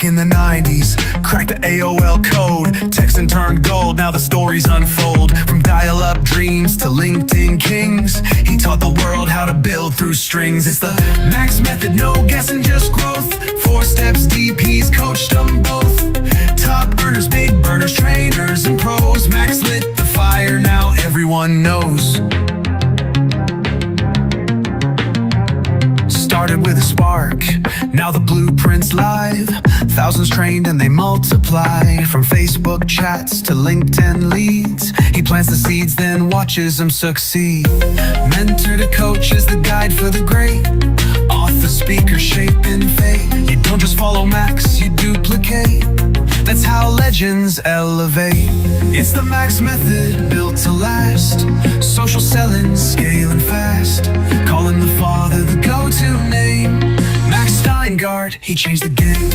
back in the 90s. Cracked the AOL code, texting turned gold. Now the stories unfold. From dial-up dreams to LinkedIn kings, he taught the world how to build through strings. It's the Max method, no guessing, just growth. 4 steps deep, he's coached them both. Top earners, big burners, trainers and pros. Max lit the fire, now everyone knows. Started with a spark, now the blueprint's live. Thousands trained and they multiply. From Facebook chats to LinkedIn leads, he plants the seeds, then watches them succeed. Mentor to coach is the guide for the great. Author, speaker, shaping fate. You don't just follow Max, you duplicate. That's how legends elevate. It's the Max method, built to last. Social selling, scaling fast. Calling the father the go-to name. Max Steingart, he changed the game.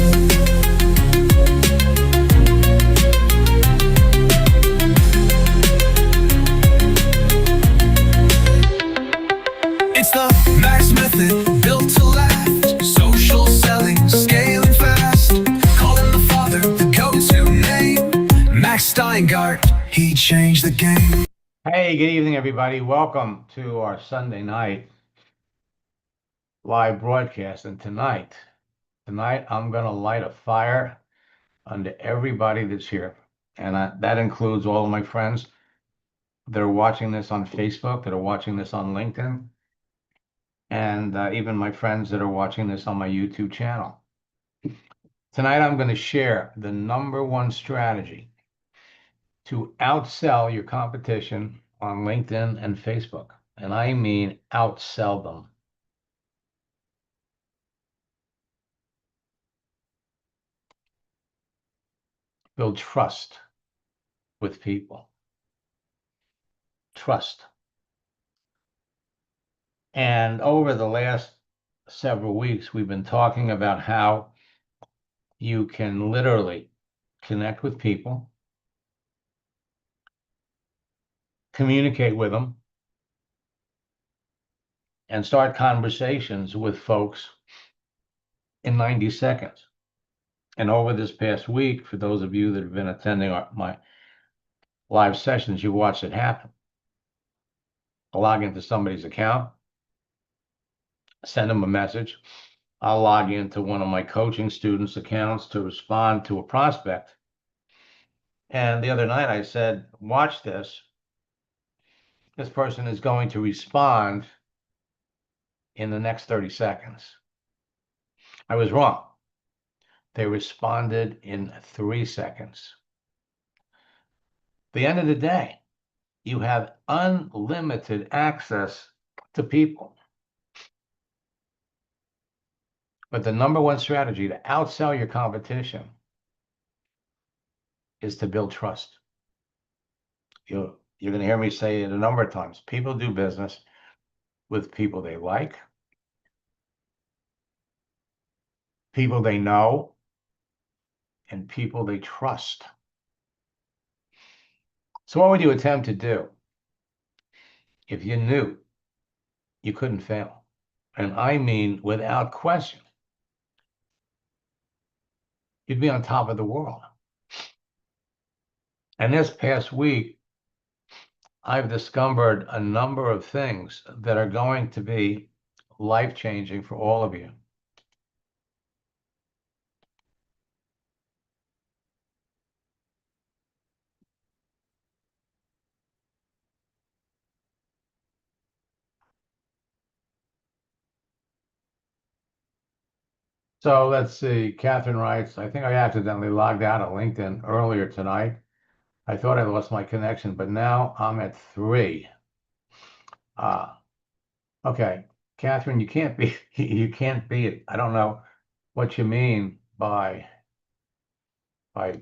It's the Max method, built to last. Social selling, scaling fast. Calling the father the go-to name. Max Steingart, he changed the game. Hey, good evening, everybody. Welcome to our Sunday night live broadcast. And tonight I'm going to light a fire under everybody that's here. And that includes all of my friends that are watching this on Facebook, that are watching this on LinkedIn, and even my friends that are watching this on my YouTube channel. Tonight, I'm going to share the #1 strategy to outsell your competition on LinkedIn and Facebook. And I mean outsell them. Build trust with people. Trust. And over the last several weeks, we've been talking about how you can literally connect with people, communicate with them, and start conversations with folks in 90 seconds. And over this past week, for those of you that have been attending my live sessions, you watched it happen. I'll log into somebody's account, send them a message. I'll log into one of my coaching students' accounts to respond to a prospect. And the other night I said, watch this. This person is going to respond in the next 30 seconds. I was wrong. They responded in 3 seconds. At the end of the day, you have unlimited access to people. But the #1 strategy to outsell your competition is to build trust. You're going to hear me say it a number of times. People do business with people they like, people they know, and people they trust. So what would you attempt to do if you knew you couldn't fail? And I mean without question. You'd be on top of the world. And this past week, I've discovered a number of things that are going to be life-changing for all of you. So let's see, Catherine writes, I think I accidentally logged out of LinkedIn earlier tonight. I thought I lost my connection, but now I'm at 3. Okay, Catherine, you can't be it. I don't know what you mean by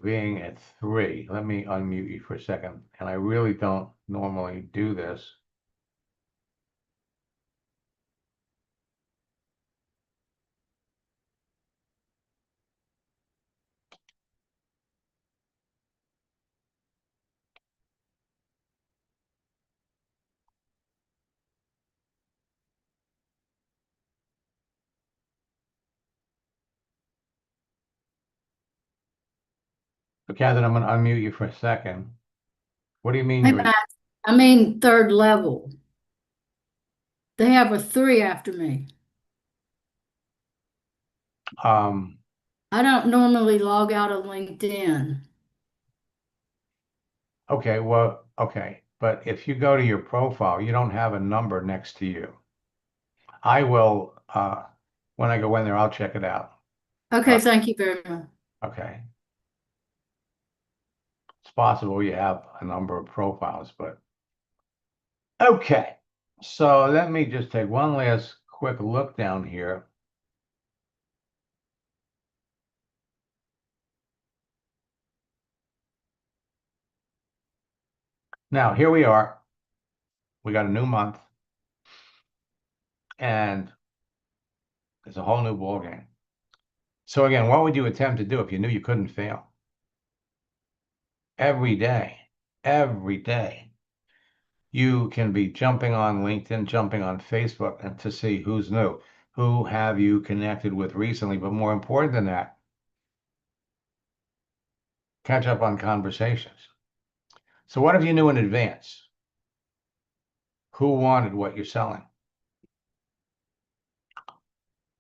being at 3. Let me unmute you for a second. And I really don't normally do this. So Catherine, I'm going to unmute you for a second. What do you mean Hey, you're, Matt, I mean third level. They have a 3 after me. um, I don't normally log out of LinkedIn. okay, well, okay. But if you go to your profile, you don't have a number next to you. I will, when I go in there, I'll check it out. Okay, thank you very much. Okay. It's possible you have a number of profiles, but okay. So let me just take one last quick look down here. Now, here we are. We got a new month, and it's a whole new ball game. So again, what would you attempt to do if you knew you couldn't fail? Every day, you can be jumping on LinkedIn, jumping on Facebook, and to see who's new, who have you connected with recently, but more important than that, catch up on conversations. So what if you knew in advance who wanted what you're selling?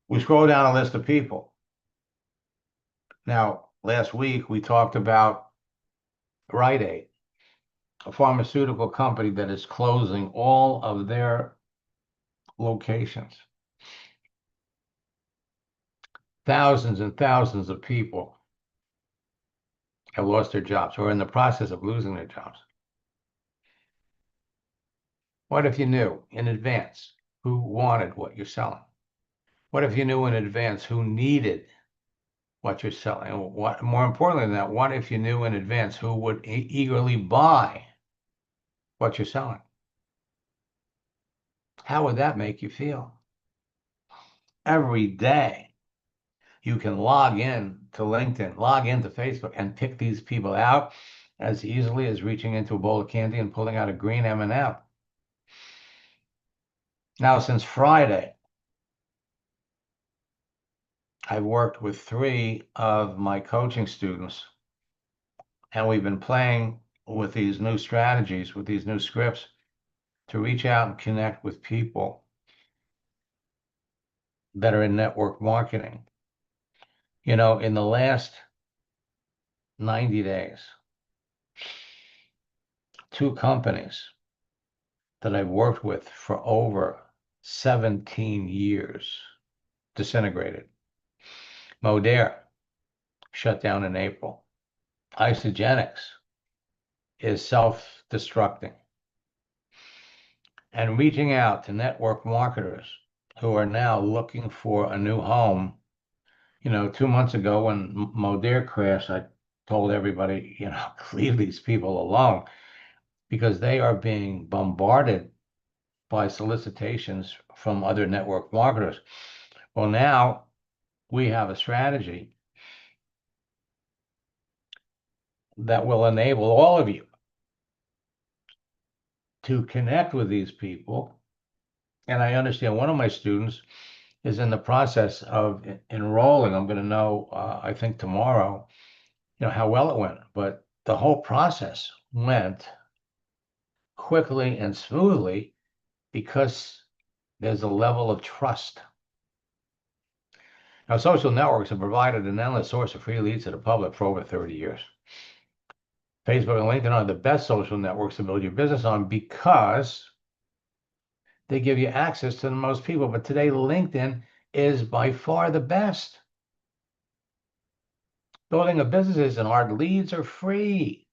We scroll down a list of people. Now, last week we talked about Rite Aid, a pharmaceutical company that is closing all of their locations. Thousands and thousands of people have lost their jobs or are in the process of losing their jobs. What if you knew in advance who wanted what you're selling? What if you knew in advance who needed what you're selling? And what, more importantly than that, what if you knew in advance who would eagerly buy what you're selling? How would that make you feel? Every day you can log in to LinkedIn, log into Facebook, and pick these people out as easily as reaching into a bowl of candy and pulling out a green M&M. Now, since Friday, I've worked with 3 of my coaching students, and we've been playing with these new strategies, with these new scripts to reach out and connect with people that are in network marketing. You know, in the last 90 days, 2 companies that I've worked with for over 17 years disintegrated. Modere shut down in April. Isagenix is self-destructing. And reaching out to network marketers who are now looking for a new home. You know, 2 months ago when Modere crashed, I told everybody, you know, leave these people alone because they are being bombarded by solicitations from other network marketers. Well, now we have a strategy that will enable all of you to connect with these people. And I understand one of my students is in the process of enrolling. I'm going to know, I think tomorrow, you know, how well it went. But the whole process went quickly and smoothly because there's a level of trust. Now, social networks have provided an endless source of free leads to the public for over 30 years. Facebook and LinkedIn are the best social networks to build your business on because they give you access to the most people. But today, LinkedIn is by far the best. Building a business isn't hard. Leads are free.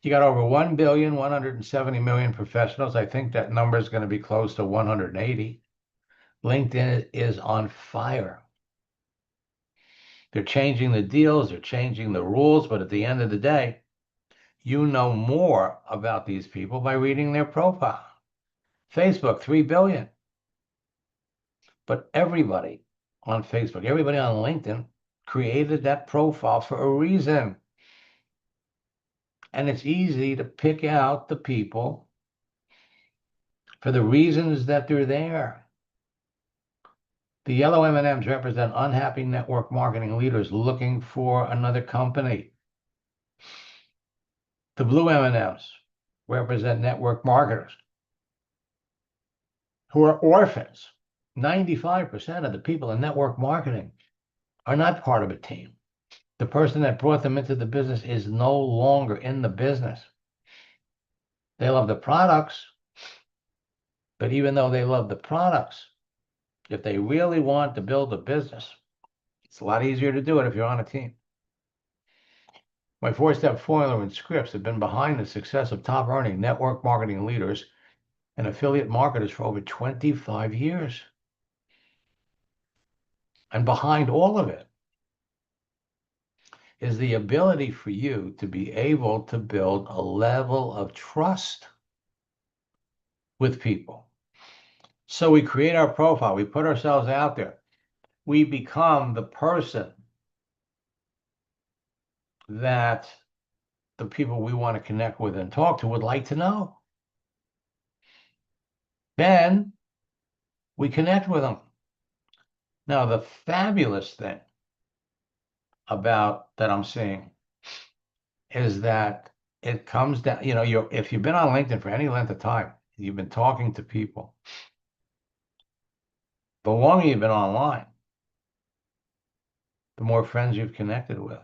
You got over 1,170,000,000 professionals. I think that number is going to be close to 180. LinkedIn is on fire. They're changing the deals, they're changing the rules, but at the end of the day, you know more about these people by reading their profile. Facebook, 3 billion. But everybody on Facebook, everybody on LinkedIn created that profile for a reason. And it's easy to pick out the people for the reasons that they're there. The yellow M&Ms represent unhappy network marketing leaders looking for another company. The blue M&Ms represent network marketers who are orphans. 95% of the people in network marketing are not part of a team. The person that brought them into the business is no longer in the business. They love the products, but even though they love the products, if they really want to build a business, it's a lot easier to do it if you're on a team. My four-step formula and scripts have been behind the success of top-earning network marketing leaders and affiliate marketers for over 25 years. And behind all of it is the ability for you to be able to build a level of trust with people. So we create our profile, we put ourselves out there, we become the person that the people we want to connect with and talk to would like to know. Then we connect with them. Now, the fabulous thing about that I'm seeing is that it comes down, if you've been on LinkedIn for any length of time, you've been talking to people, the longer you've been online, the more friends you've connected with.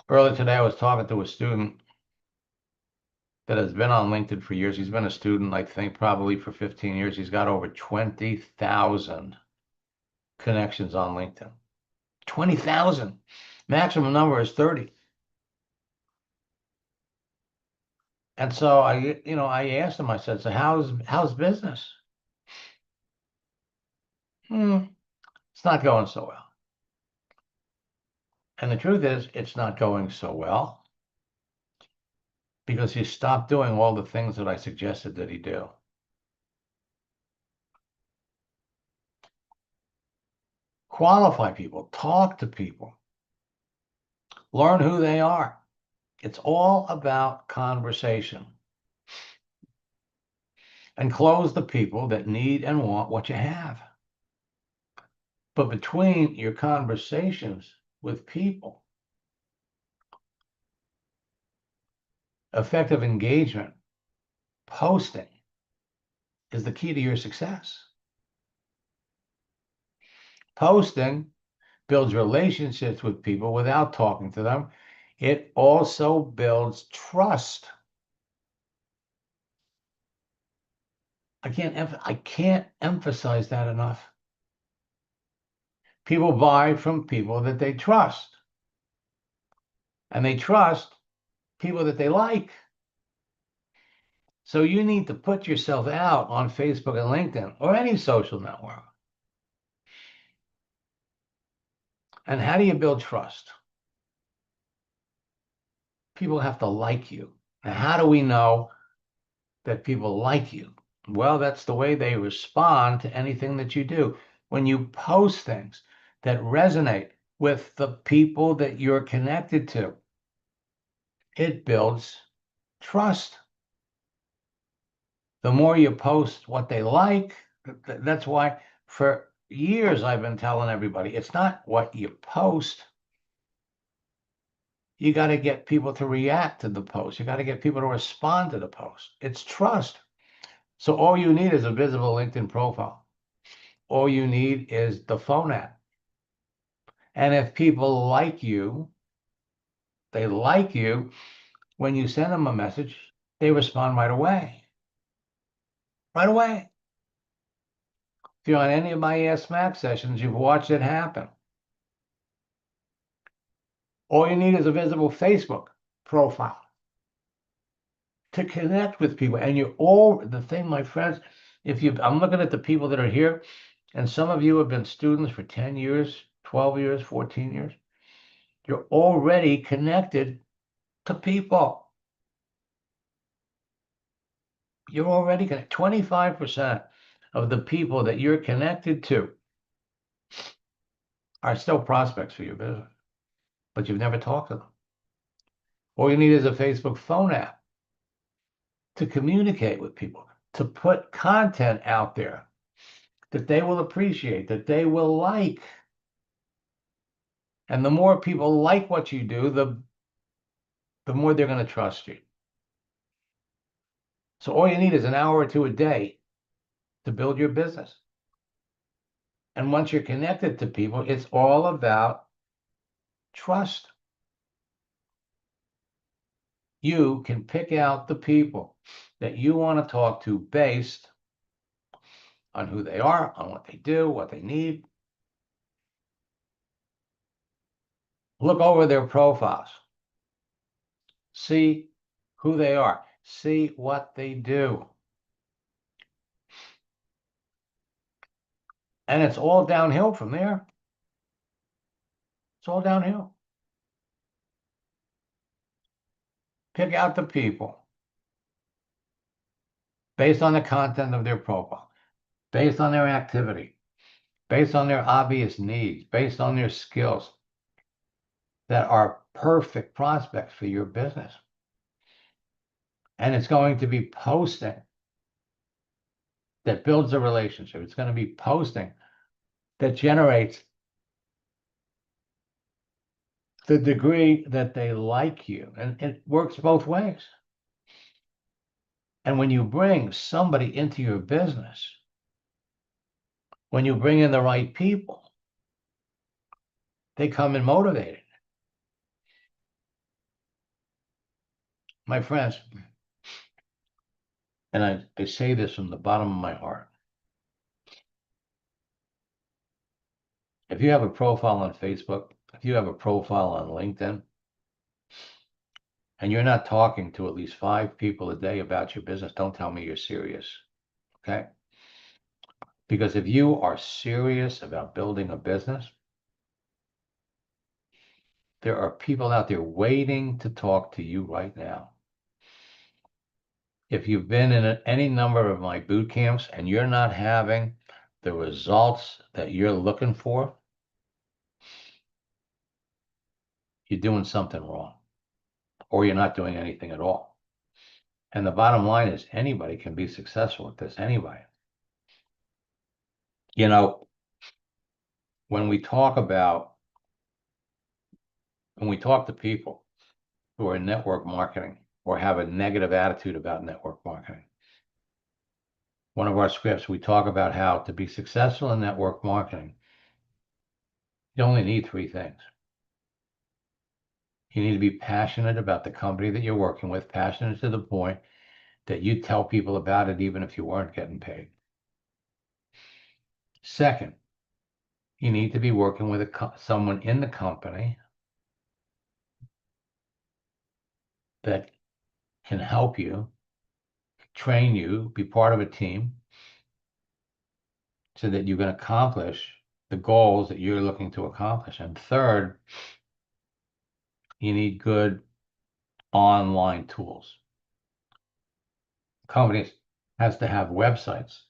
Earlier today, I was talking to a student that has been on LinkedIn for years. He's been a student, I think, probably for 15 years. He's got over 20,000 connections on LinkedIn. 20,000. Maximum number is 30. And so I asked him, I said, so how's business? It's not going so well. And the truth is, it's not going so well because he stopped doing all the things that I suggested that he do. Qualify people, talk to people, learn who they are. It's all about conversation. And close the people that need and want what you have. But between your conversations with people, effective engagement, posting is the key to your success. Posting builds relationships with people without talking to them. It also builds trust. I can't emphasize that enough. People buy from people that they trust. And they trust people that they like. So you need to put yourself out on Facebook and LinkedIn or any social network. And how do you build trust? People have to like you. Now, how do we know that people like you? Well, that's the way they respond to anything that you do. When you post things that resonate with the people that you're connected to, it builds trust. The more you post what they like, that's why for years I've been telling everybody, it's not what you post. You got to get people to react to the post. You got to get people to respond to the post. It's trust. So all you need is a visible LinkedIn profile. All you need is the phone app. And if people like you, they like you, when you send them a message, they respond right away. Right away. If you're on any of my Ask Max sessions, you've watched it happen. All you need is a visible Facebook profile to connect with people. And the thing, my friends, I'm looking at the people that are here, and some of you have been students for 10 years, 12 years, 14 years. You're already connected to people. You're already connected. 25% of the people that you're connected to are still prospects for your business, but you've never talked to them. All you need is a Facebook phone app to communicate with people, to put content out there. that they will appreciate, that they will like. And the more people like what you do, the more they're going to trust you. So all you need is an hour or two a day to build your business. And once you're connected to people, it's all about trust. You can pick out the people that you want to talk to based on who they are, on what they do, what they need. Look over their profiles. See who they are. See what they do. And it's all downhill from there. It's all downhill. Pick out the people based on the content of their profile, based on their activity, based on their obvious needs, based on their skills that are perfect prospects for your business. And it's going to be posting that builds a relationship. It's going to be posting that generates the degree that they like you. And it works both ways. And when you bring somebody into your business, when you bring in the right people, they come in motivated. My friends, and I say this from the bottom of my heart. If you have a profile on Facebook, if you have a profile on LinkedIn, and you're not talking to at least 5 people a day about your business, don't tell me you're serious, okay? Because if you are serious about building a business, there are people out there waiting to talk to you right now. If you've been in any number of my boot camps and you're not having the results that you're looking for, you're doing something wrong, or you're not doing anything at all. And the bottom line is anybody can be successful at this, anybody. You know, when we talk to people who are in network marketing or have a negative attitude about network marketing, one of our scripts, we talk about how to be successful in network marketing, you only need 3 things. You need to be passionate about the company that you're working with, passionate to the point that you tell people about it even if you weren't getting paid. Second, you need to be working with someone in the company that can help you, train you, be part of a team so that you can accomplish the goals that you're looking to accomplish. And third, you need good online tools. Companies has to have websites,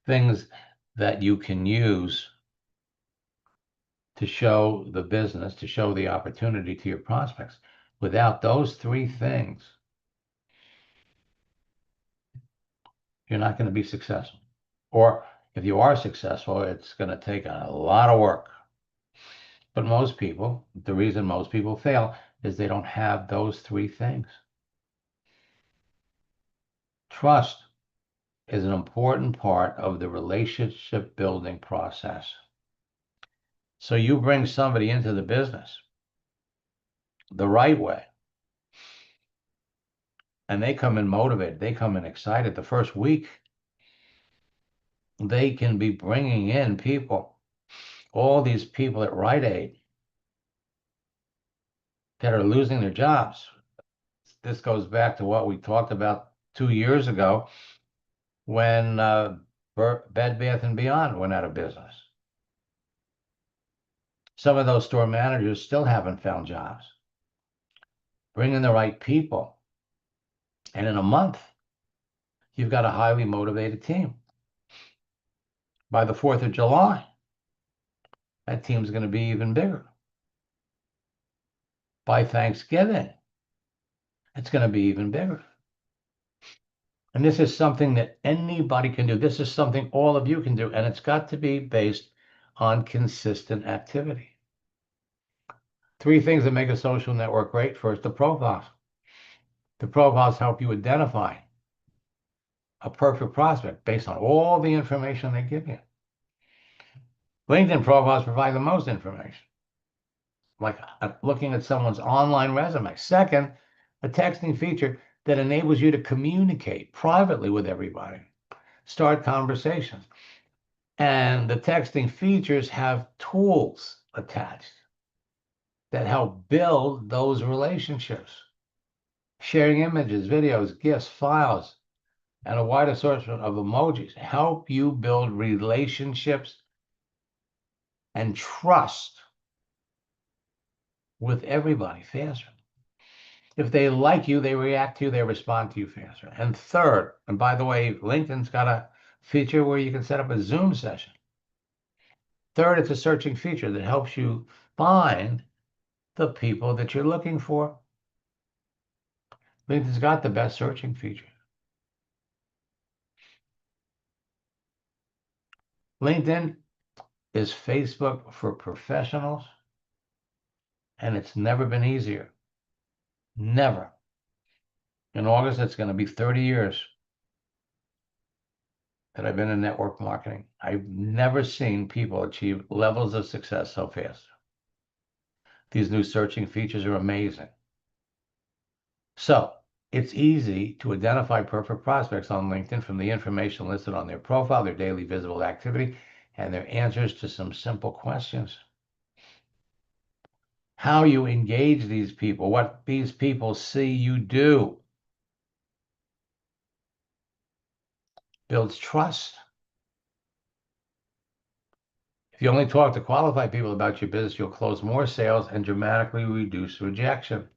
things that you can use to show the business, to show the opportunity to your prospects. Without those 3 things, you're not going to be successful. Or if you are successful, it's going to take a lot of work. But most people, the reason most people fail is they don't have those 3 things. Trust is an important part of the relationship building process. So you bring somebody into the business the right way, and they come in motivated, they come in excited. The first week, they can be bringing in people, all these people at Rite Aid that are losing their jobs. This goes back to what we talked about 2 years ago when Bed Bath & Beyond went out of business. Some of those store managers still haven't found jobs. Bring in the right people, and in a month, you've got a highly motivated team. By the 4th of July, that team's going to be even bigger. By Thanksgiving, it's going to be even bigger. And this is something that anybody can do. This is something all of you can do, and it's got to be based on consistent activity. 3 things that make a social network great. First, the profiles. The profiles help you identify a perfect prospect based on all the information they give you. LinkedIn profiles provide the most information, like looking at someone's online resume. Second, a texting feature that enables you to communicate privately with everybody, start conversations. And the texting features have tools attached that help build those relationships. Sharing images, videos, GIFs, files, and a wide assortment of emojis help you build relationships and trust with everybody faster. If they like you, they react to you, they respond to you faster. And third, and by the way, LinkedIn's got a feature where you can set up a Zoom session. Third, it's a searching feature that helps you find the people that you're looking for. LinkedIn's got the best searching feature. LinkedIn is Facebook for professionals, and it's never been easier. Never. In August, it's going to be 30 years that I've been in network marketing. I've never seen people achieve levels of success so fast. These new searching features are amazing. So it's easy to identify perfect prospects on LinkedIn from the information listed on their profile, their daily visible activity, and their answers to some simple questions. How you engage these people, what these people see you do, builds trust. If you only talk to qualified people about your business, you'll close more sales and dramatically reduce rejection.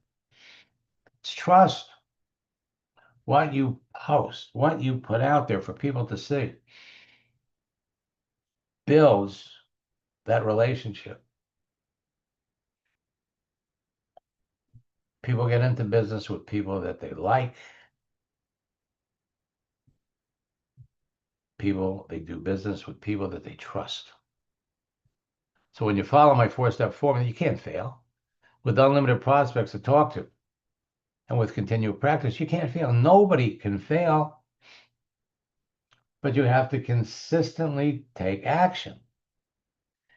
It's trust. What you post, what you put out there for people to see, builds that relationship. People get into business with people that they like. They do business with people that they trust. So when you follow my 4-step formula, you can't fail. With unlimited prospects to talk to, and with continual practice, you can't fail. Nobody can fail, but you have to consistently take action.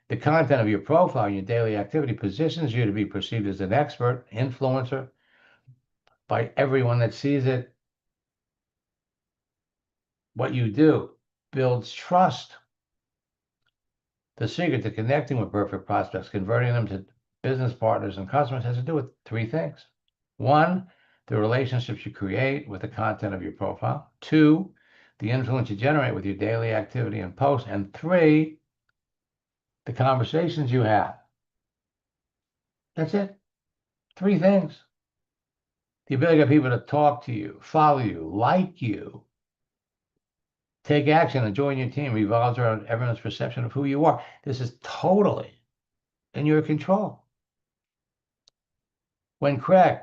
The content of your profile and your daily activity positions you to be perceived as an expert, influencer, by everyone that sees it. What you do builds trust. The secret to connecting with perfect prospects, converting them to business partners and customers, has to do with 3 things. 1, the relationships you create with the content of your profile. 2, the influence you generate with your daily activity and posts. And 3, the conversations you have. That's it. 3 things. The ability to get people to talk to you, follow you, like you, take action, and join your team revolves around everyone's perception of who you are. This is totally in your control. When Craig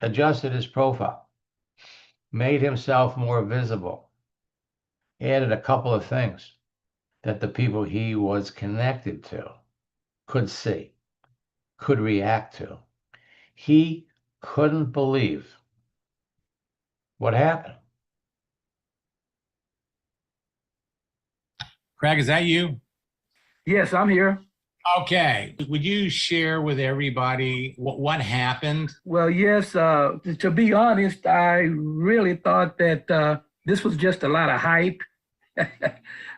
adjusted his profile, made himself more visible, added a couple of things that the people he was connected to could see, could react to, he couldn't believe what happened. Craig, is that you? Yes, I'm here. Okay. Would you share with everybody what happened? Well, yes, to be honest, I really thought that this was just a lot of hype.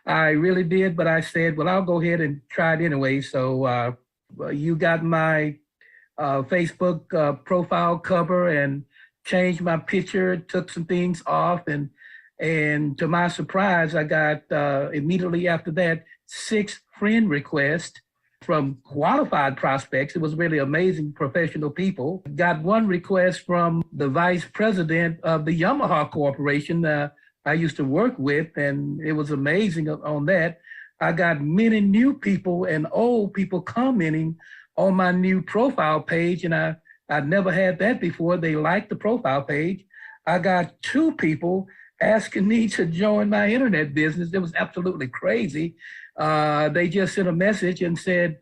I really did, but I said, well, I'll go ahead and try it anyway. So you got my Facebook profile cover and changed my picture, took some things off, and to my surprise, I got immediately after that 6 friend requests from qualified prospects. It was really amazing professional people. Got 1 request from the vice president of the Yamaha Corporation I used to work with, and it was amazing on that. I got many new people and old people commenting on my new profile page, and I'd never had that before. They liked the profile page. I got 2 people asking me to join my internet business. It was absolutely crazy. They just sent a message and said,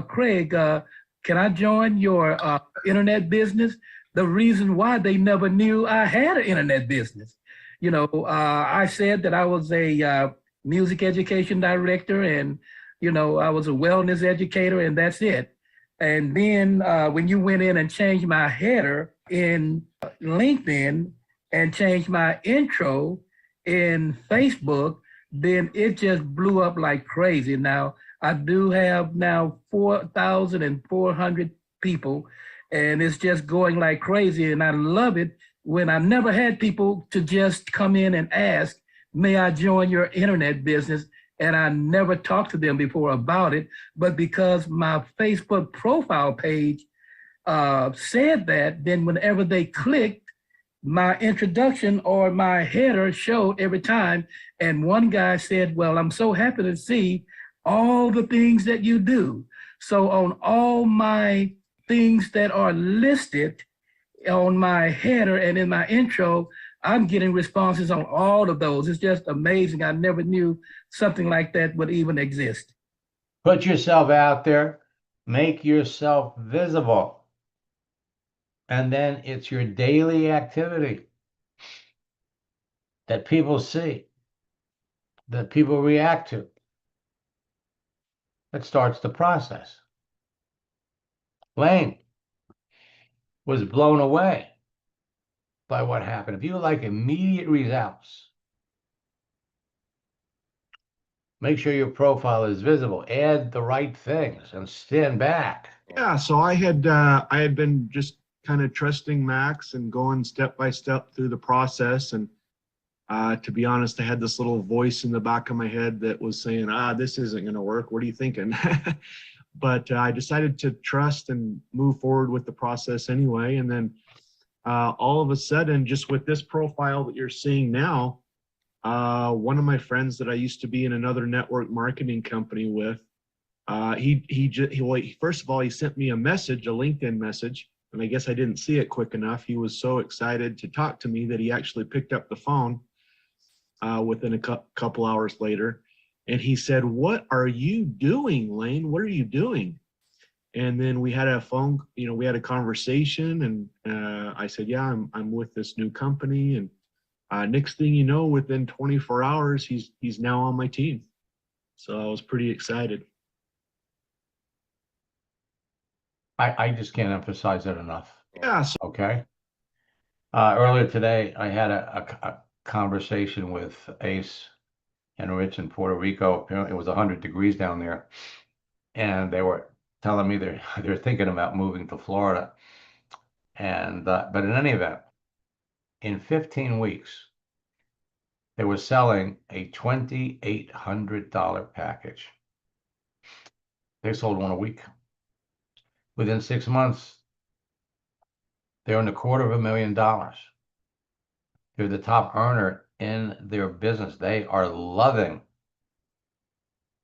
Craig, can I join your internet business? The reason why they never knew I had an internet business. You know, I said that I was a music education director and, you know, I was a wellness educator and that's it. And then when you went in and changed my header in LinkedIn and changed my intro in Facebook, then it just blew up like crazy. Now, I do have now 4,400 people, and it's just going like crazy. And I love it when I never had people to just come in and ask, may I join your internet business? And I never talked to them before about it. But because my Facebook profile page said that, then whenever they clicked, my introduction or my header showed every time. And one guy said, well, I'm so happy to see all the things that you do. So on all my things that are listed on my header and in my intro, I'm getting responses on all of those. It's just amazing. I never knew something like that would even exist. Put yourself out there, make yourself visible. And then it's your daily activity that people see, that people react to. That starts the process. Lane was blown away by what happened. If you like immediate results, make sure your profile is visible, add the right things, and stand back. Yeah, so I had been just kind of trusting Max and going step by step through the process. And to be honest, I had this little voice in the back of my head that was saying, this isn't going to work. What are you thinking? But I decided to trust and move forward with the process anyway. And then all of a sudden, just with this profile that you're seeing now, one of my friends that I used to be in another network marketing company with, first of all, he sent me a message, a LinkedIn message, and I guess I didn't see it quick enough. He was so excited to talk to me that he actually picked up the phone within a couple hours later. And he said, what are you doing, Lane? What are you doing? And then we had a we had a conversation, and I said, yeah, I'm with this new company. And next thing you know, within 24 hours, he's now on my team. So I was pretty excited. I just can't emphasize it enough. Yeah. So Okay. Earlier today, I had a conversation with Ace and Rich in Puerto Rico. Apparently, it was 100 degrees down there, and they were telling me they're thinking about moving to Florida. And but in any event, in 15 weeks, they were selling a $2,800 package. They sold one a week. Within 6 months, they're in $250,000. They're the top earner in their business. They are loving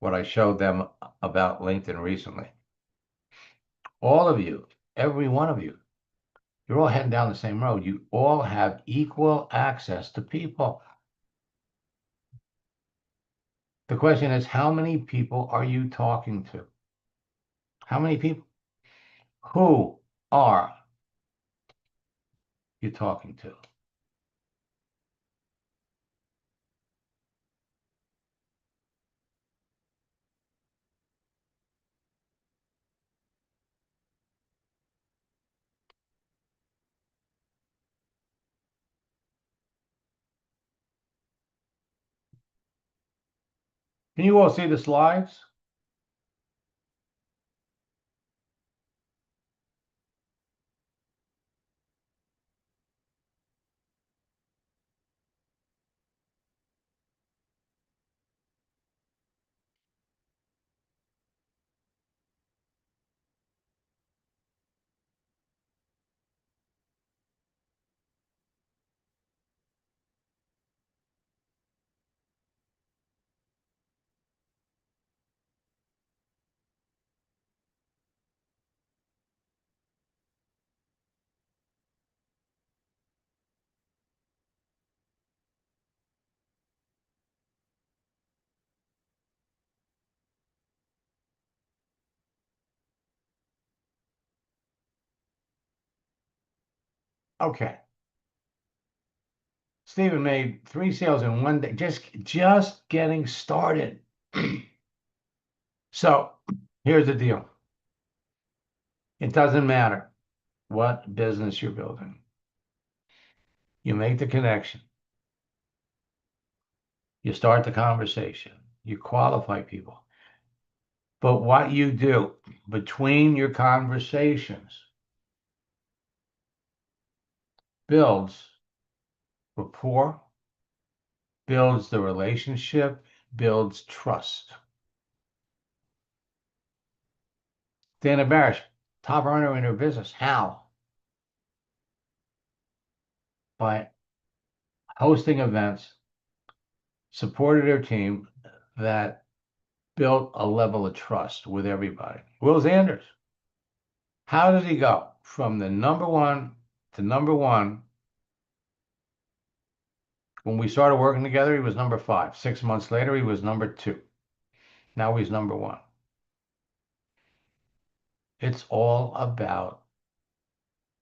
what I showed them about LinkedIn recently. All of you, every one of you, you're all heading down the same road. You all have equal access to people. The question is, how many people are you talking to? How many people? Who are you talking to? Can you all see the slides? Okay. Stephen made 3 sales in one day, just getting started. So here's the deal. It doesn't matter what business you're building. You make the connection. You start the conversation. You qualify people. But what you do between your conversations builds rapport, builds the relationship, builds trust. Dana Barish, top earner in her business. How? By hosting events, supported her team that built a level of trust with everybody. Will Zanders, how does he go from the number one to number one? When we started working together, he was number 5. 6 months later, he was number 2. Now he's number 1. It's all about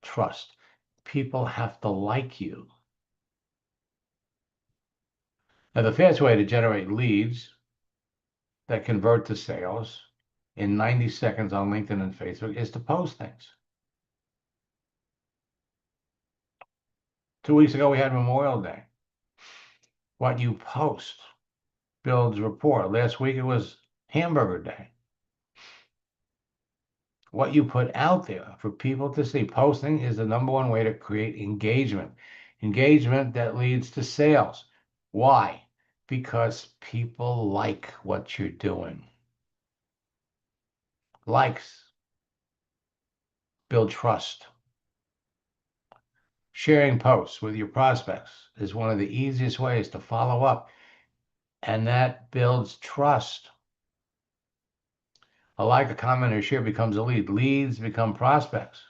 trust. People have to like you. Now, the fast way to generate leads that convert to sales in 90 seconds on LinkedIn and Facebook is to post things. 2 weeks ago, we had Memorial Day. What you post builds rapport. Last week, it was Hamburger Day. What you put out there for people to see. Posting is the number one way to create engagement. Engagement that leads to sales. Why? Because people like what you're doing. Likes build trust. Sharing posts with your prospects is one of the easiest ways to follow up, and that builds trust. A like, a comment, or share becomes a lead. Leads become prospects.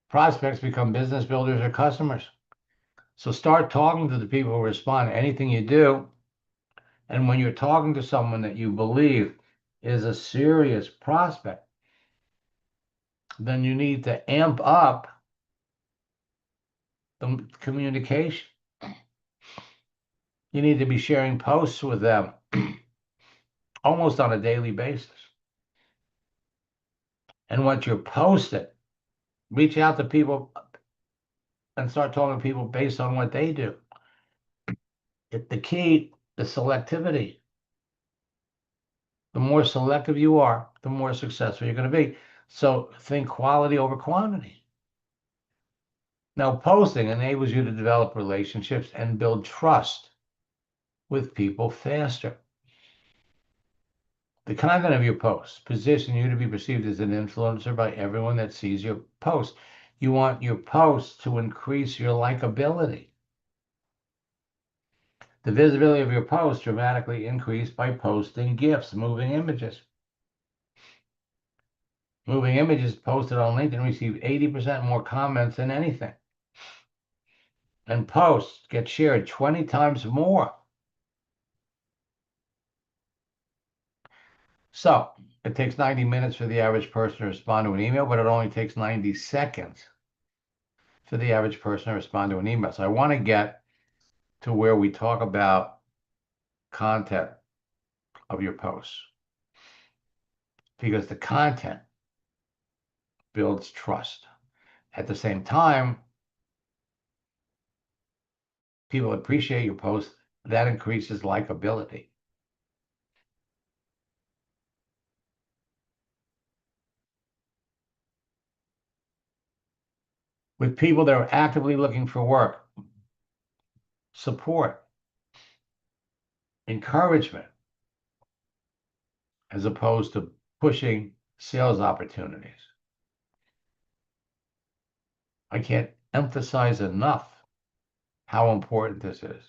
Prospects become business builders or customers. So start talking to the people who respond to anything you do. And when you're talking to someone that you believe is a serious prospect, then you need to amp up the communication. You need to be sharing posts with them almost on a daily basis. And once you're posted, reach out to people and start talking to people based on what they do. The key is selectivity. The more selective you are, the more successful you're going to be. So think quality over quantity. Now, posting enables you to develop relationships and build trust with people faster. The content of your posts position you to be perceived as an influencer by everyone that sees your post. You want your posts to increase your likability. The visibility of your posts dramatically increased by posting GIFs, moving images. Moving images posted on LinkedIn receive 80% more comments than anything. And posts get shared 20 times more. So it takes 90 minutes for the average person to respond to an email, but it only takes 90 seconds for the average person to respond to an email. So I want to get to where we talk about content of your posts, because the content builds trust. At the same time, people appreciate your post. That increases likability. With people that are actively looking for work, support, encouragement, as opposed to pushing sales opportunities. I can't emphasize enough how important this is.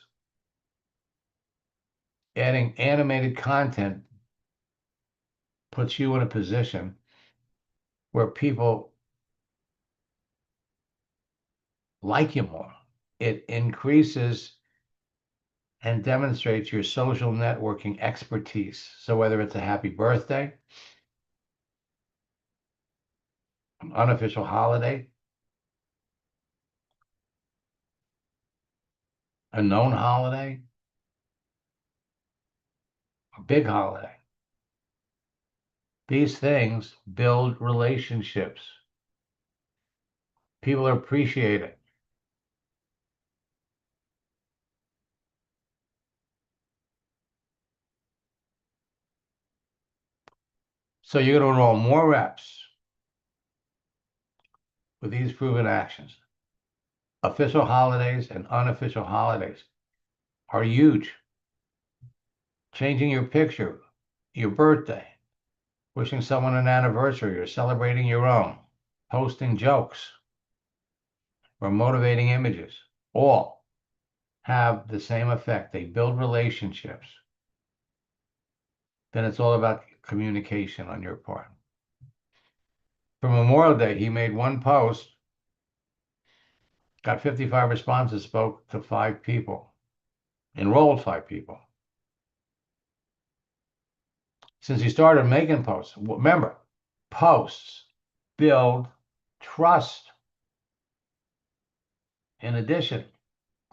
Adding animated content puts you in a position where people like you more. It increases and demonstrates your social networking expertise. So whether it's a happy birthday, an unofficial holiday, a known holiday, a big holiday. These things build relationships. People appreciate it. So you're going to enroll more reps with these proven actions. Official holidays and unofficial holidays are huge. Changing your picture, your birthday, wishing someone an anniversary or celebrating your own, posting jokes, or motivating images, all have the same effect. They build relationships. Then it's all about communication on your part. For Memorial Day, he made one post, got 55 responses, spoke to 5 people, enrolled 5 people. Since he started making posts, remember, posts build trust in addition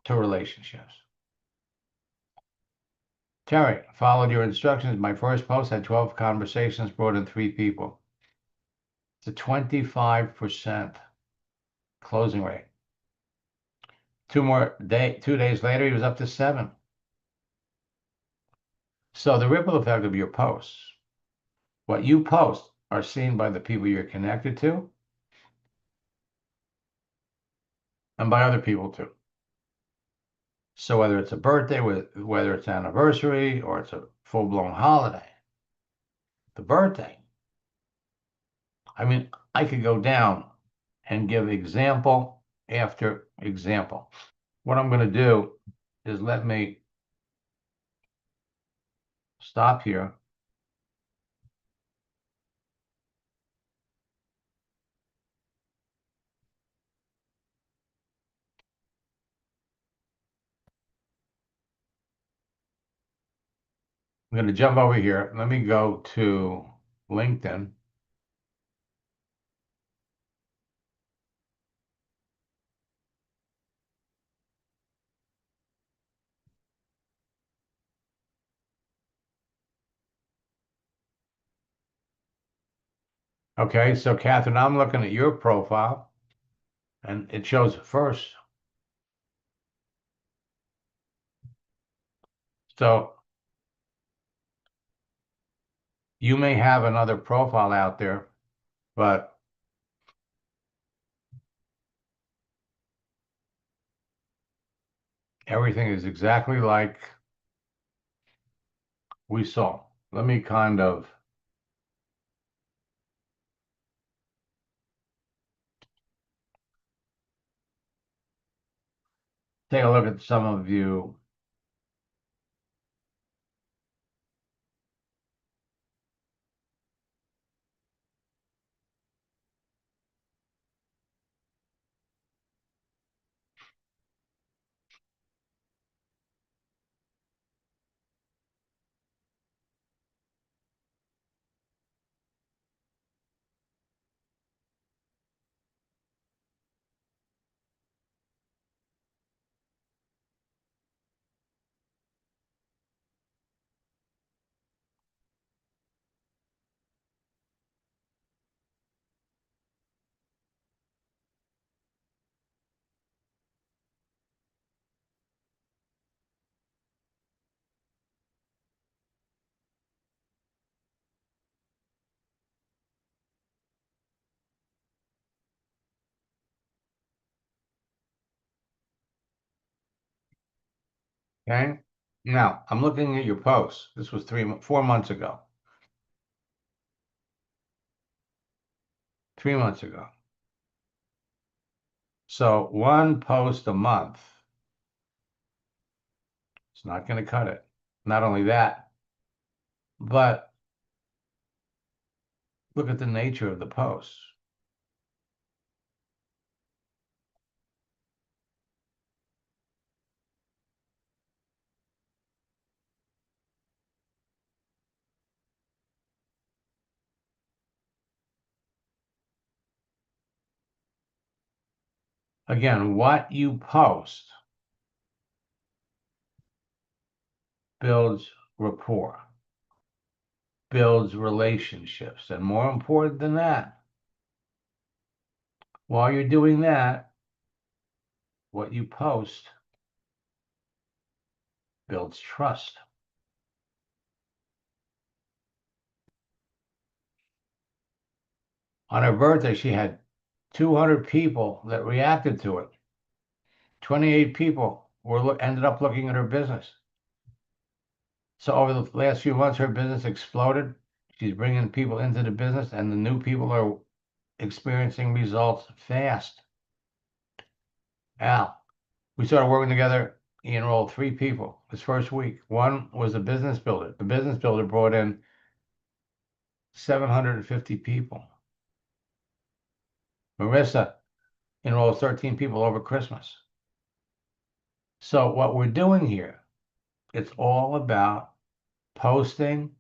to relationships. Terry, followed your instructions. My first post had 12 conversations, brought in 3 people. It's a 25% closing rate. 2 days later, he was up to 7. So the ripple effect of your posts, what you post are seen by the people you're connected to and by other people too. So whether it's a birthday, whether it's an anniversary, or it's a full-blown holiday, the birthday, I mean, I could go down and give example after example. What I'm going to do is let me stop here. I'm going to jump over here. Let me go to LinkedIn. Okay, so Catherine, I'm looking at your profile and it shows first. So you may have another profile out there, but everything is exactly like we saw. Let me kind of take a look at some of you. Okay. Now I'm looking at your posts. This was 4 months ago. 3 months ago. So 1 post a month. It's not going to cut it. Not only that, but look at the nature of the posts. Again, what you post builds rapport, builds relationships, and more important than that, while you're doing that, what you post builds trust. On her birthday, she had 200 people that reacted to it. 28 people ended up looking at her business. So over the last few months, her business exploded. She's bringing people into the business, and the new people are experiencing results fast. Al, we started working together. He enrolled 3 people his first week. One was a business builder. The business builder brought in 750 people. Marissa enrolled 13 people over Christmas. So what we're doing here, it's all about posting,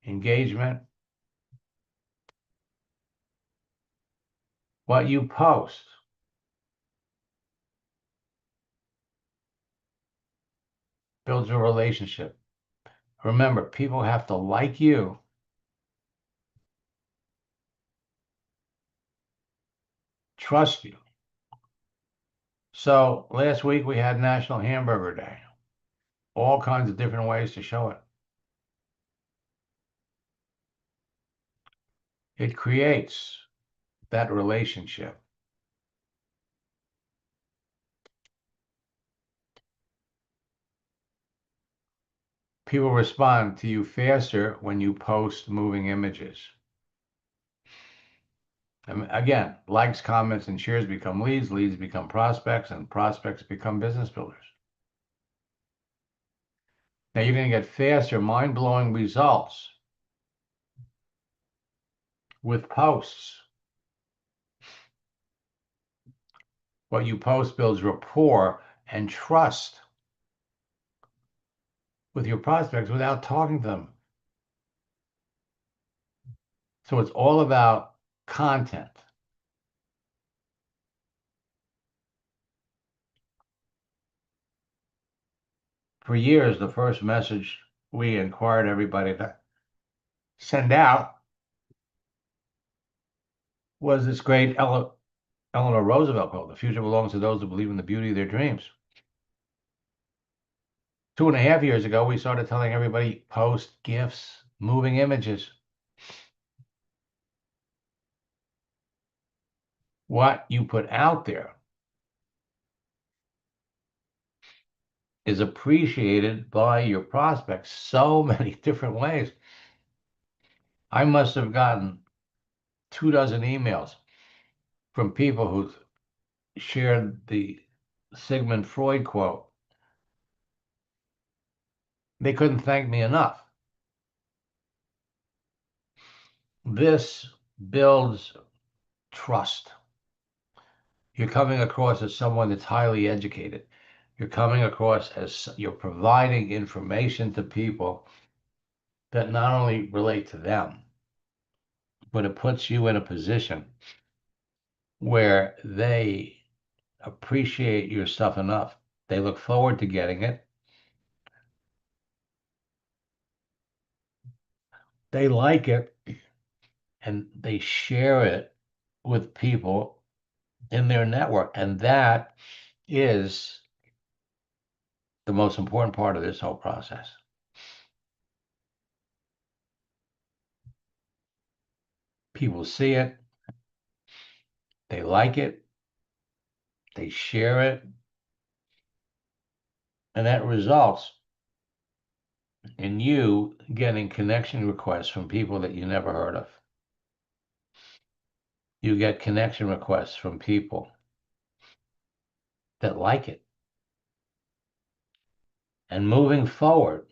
engagement. What you post builds a relationship. Remember, people have to like you, trust you. So last week we had National Hamburger Day. All kinds of different ways to show it. It creates that relationship. People respond to you faster when you post moving images. And again, likes, comments, and shares become leads, leads become prospects, and prospects become business builders. Now you're going to get faster, mind-blowing results with posts. What you post builds rapport and trust with your prospects without talking to them. So it's all about content. For years, the first message we inquired everybody to send out was this great Eleanor Roosevelt quote: "The future belongs to those who believe in the beauty of their dreams." 2.5 years ago, we started telling everybody, post GIFs, moving images. What you put out there is appreciated by your prospects so many different ways. I must have gotten 24 emails from people who shared the Sigmund Freud quote. They couldn't thank me enough. This builds trust. You're coming across as someone that's highly educated. You're coming across as you're providing information to people that not only relate to them, but it puts you in a position where they appreciate your stuff enough. They look forward to getting it. They like it, and they share it with people in their network. And that is the most important part of this whole process. People see it, they like it, they share it, and that results in you getting connection requests from people that you never heard of. You get connection requests from people that like it. And moving forward,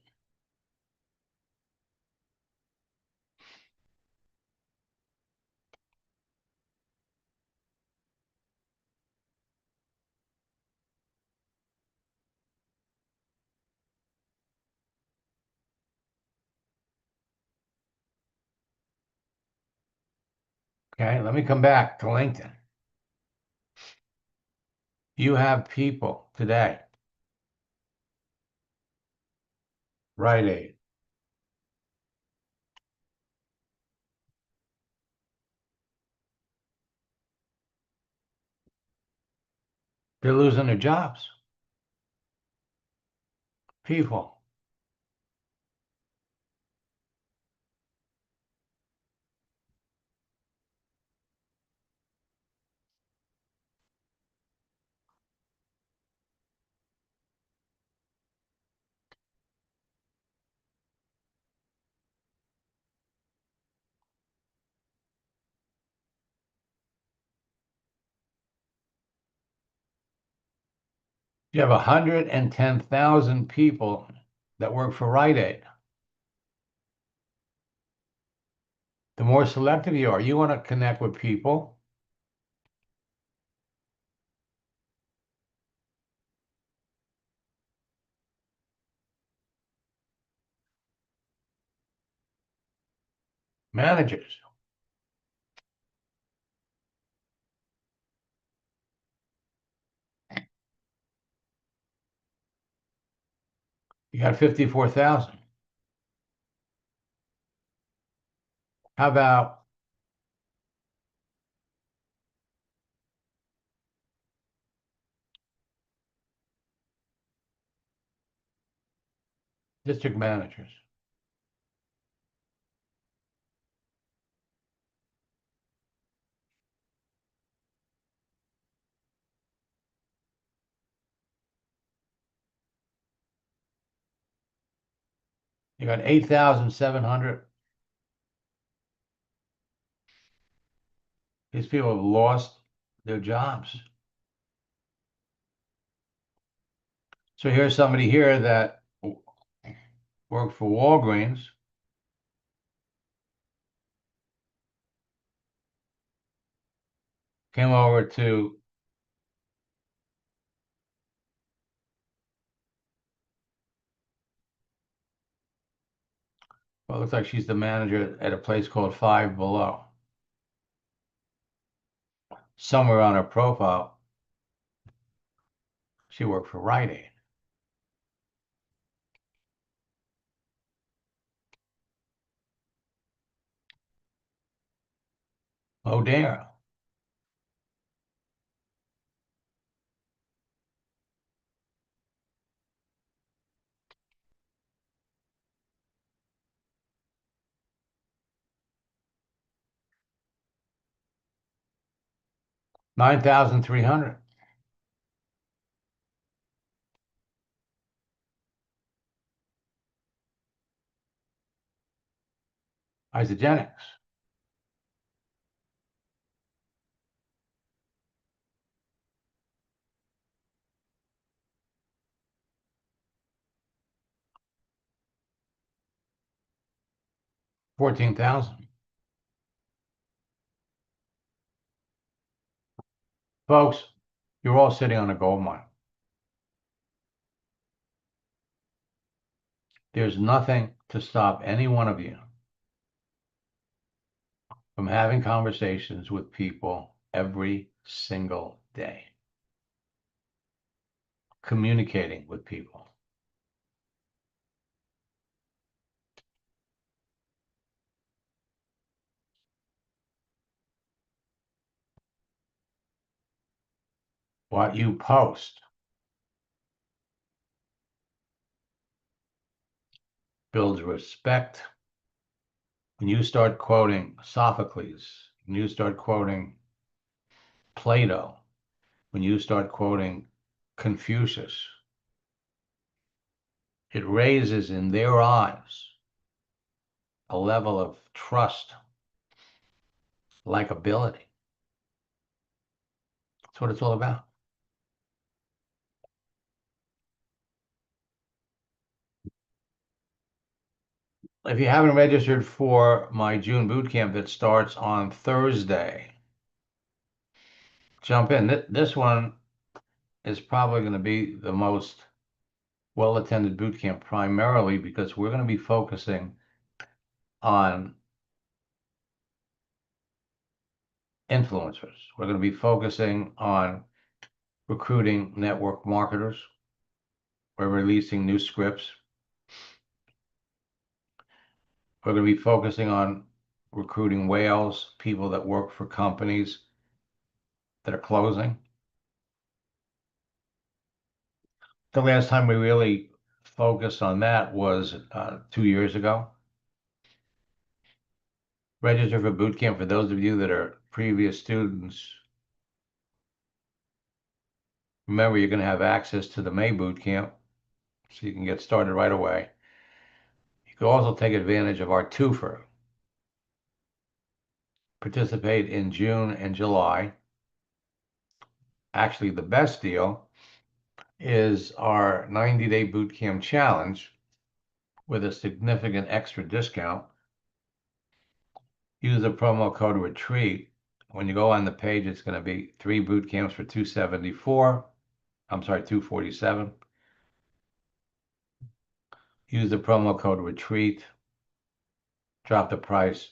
okay, let me come back to LinkedIn. You have people today Rite Aid. They're losing their jobs. People. You have 110,000 people that work for Rite Aid. The more selective you are, you want to connect with people. Managers. You got 54,000. How about district managers? You got 8,700. These people have lost their jobs. So here's somebody here that worked for Walgreens. Came over to well, it looks like she's the manager at a place called Five Below. Somewhere on her profile, she worked for Rite Aid. Modere. $9,300. Isagenix. $14,000. Folks, you're all sitting on a gold mine. There's nothing to stop any one of you from having conversations with people every single day, communicating with people. What you post builds respect. When you start quoting Sophocles, when you start quoting Plato, when you start quoting Confucius, it raises in their eyes a level of trust, likability. That's what it's all about. If you haven't registered for my June boot camp that starts on Thursday, jump in. This one is probably going to be the most well-attended boot camp, primarily because we're going to be focusing on influencers. We're going to be focusing on recruiting network marketers. We're releasing new scripts. We're going to be focusing on recruiting whales, people that work for companies that are closing. The last time we really focused on that was 2 years ago. Register for boot camp for those of you that are previous students. Remember, you're going to have access to the May boot camp, so you can get started right away. You can also take advantage of our twofer. Participate in June and July. Actually, the best deal is our 90-day boot camp challenge with a significant extra discount. Use the promo code RETREAT. When you go on the page, it's going to be 3 boot camps for $247. Use the promo code RETREAT. Drop the price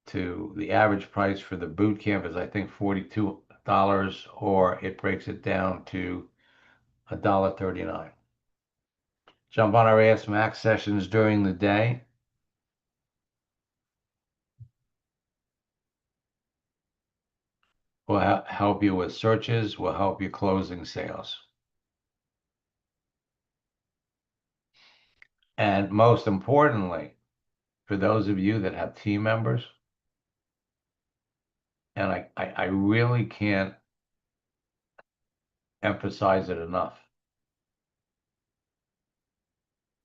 to the average price for the boot camp is, I think, $42, or it breaks it down to $1.39. Jump on our Ask Max sessions during the day. We'll help you with searches. We'll help you closing sales. And most importantly, for those of you that have team members, and I really can't emphasize it enough.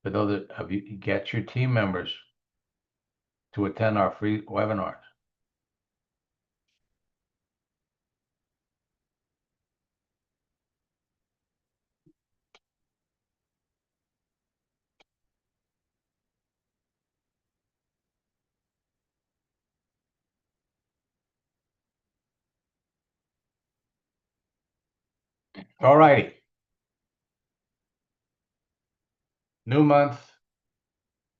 For those of you, get your team members to attend our free webinars. All righty. New month,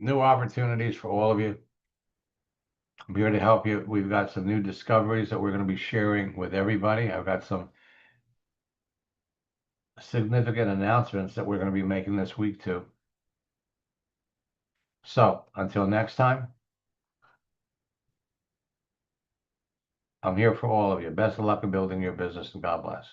new opportunities for all of you. I'm here to help you. We've got some new discoveries that we're going to be sharing with everybody. I've got some significant announcements that we're going to be making this week too. So until next time, I'm here for all of you. Best of luck in building your business, and God bless.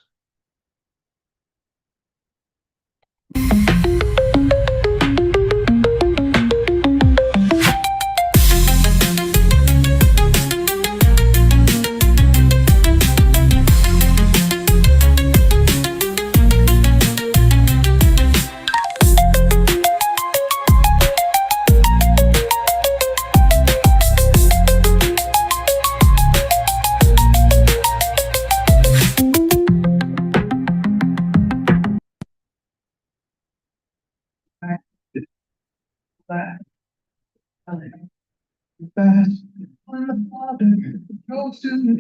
Fast, when the father goes to the